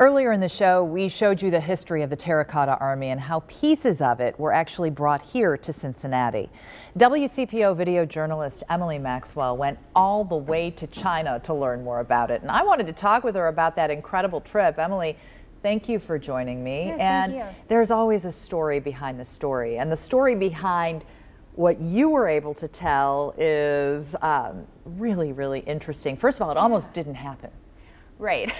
Earlier in the show, we showed you the history of the Terracotta Army and how pieces of it were actually brought here to Cincinnati. WCPO video journalist Emily Maxwell went all the way to China to learn more about it. And I wanted to talk with her about that incredible trip. Emily, thank you for joining me. Yes, and thank you. There's always a story behind the story. And the story behind what you were able to tell is really, really interesting. First of all, it almost didn't happen. Right.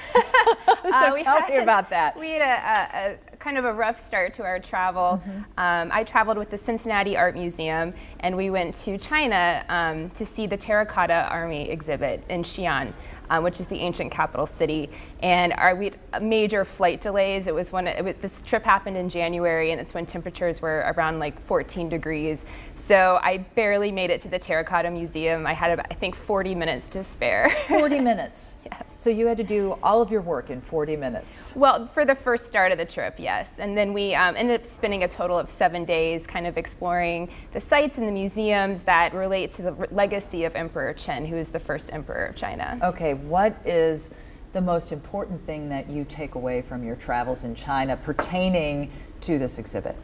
So tell me about that. We had a kind of a rough start to our travel. I traveled with the Cincinnati Art Museum, and we went to China to see the Terracotta Army exhibit in Xi'an, which is the ancient capital city. And we had major flight delays. This trip happened in January, and it's when temperatures were around like 14 degrees. So I barely made it to the Terracotta Museum. I had about, I think, 40 minutes to spare. 40 minutes? Yes. So you had to do all of your work in 40 minutes? Well, for the first start of the trip, yes. And then we ended up spending a total of 7 days kind of exploring the sites and the museums that relate to the legacy of Emperor Qin, who is the first emperor of China. Okay, what is the most important thing that you take away from your travels in China pertaining to this exhibit?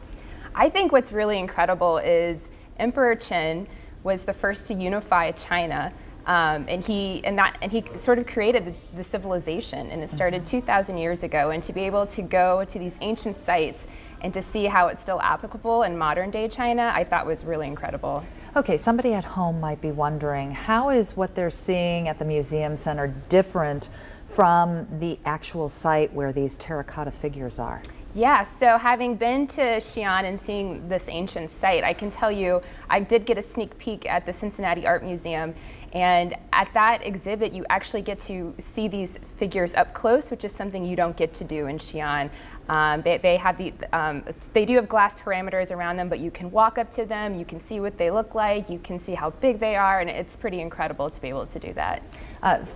I think what's really incredible is Emperor Qin was the first to unify China. And he sort of created the civilization, and it started 2,000 years ago. And to be able to go to these ancient sites and to see how it's still applicable in modern day China, I thought was really incredible. Okay, somebody at home might be wondering, how is what they're seeing at the museum center different from the actual site where these terracotta figures are? Yeah, so having been to Xi'an and seeing this ancient site, I can tell you I did get a sneak peek at the Cincinnati Art Museum, and at that exhibit you actually get to see these figures up close, which is something you don't get to do in Xi'an. They do have glass parameters around them, but you can walk up to them, you can see what they look like, you can see how big they are, and it's pretty incredible to be able to do that.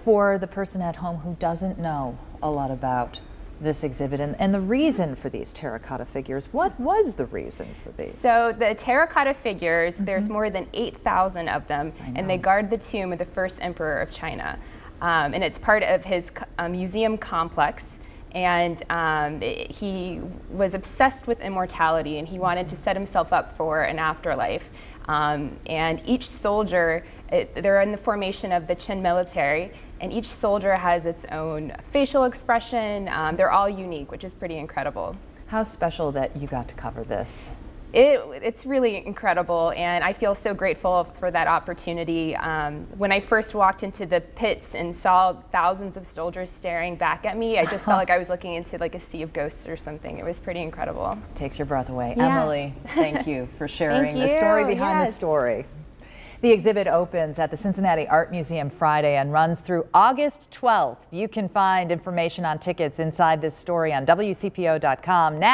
For the person at home who doesn't know a lot about this exhibit and the reason for these terracotta figures, what was the reason for these? So the terracotta figures, there's more than 8,000 of them, and they guard the tomb of the first emperor of China. And it's part of his museum complex. And he was obsessed with immortality, and he wanted to set himself up for an afterlife. And each soldier, they're in the formation of the Qin military, and each soldier has its own facial expression. They're all unique, which is pretty incredible. How special that you got to cover this. It's really incredible, and I feel so grateful for that opportunity. When I first walked into the pits and saw thousands of soldiers staring back at me, I just felt like I was looking into like a sea of ghosts or something. It was pretty incredible. Takes your breath away. Yeah. Emily, thank you for sharing Thank the story you. behind Yes. the story. The exhibit opens at the Cincinnati Art Museum Friday and runs through August 12th. You can find information on tickets inside this story on WCPO.com. Now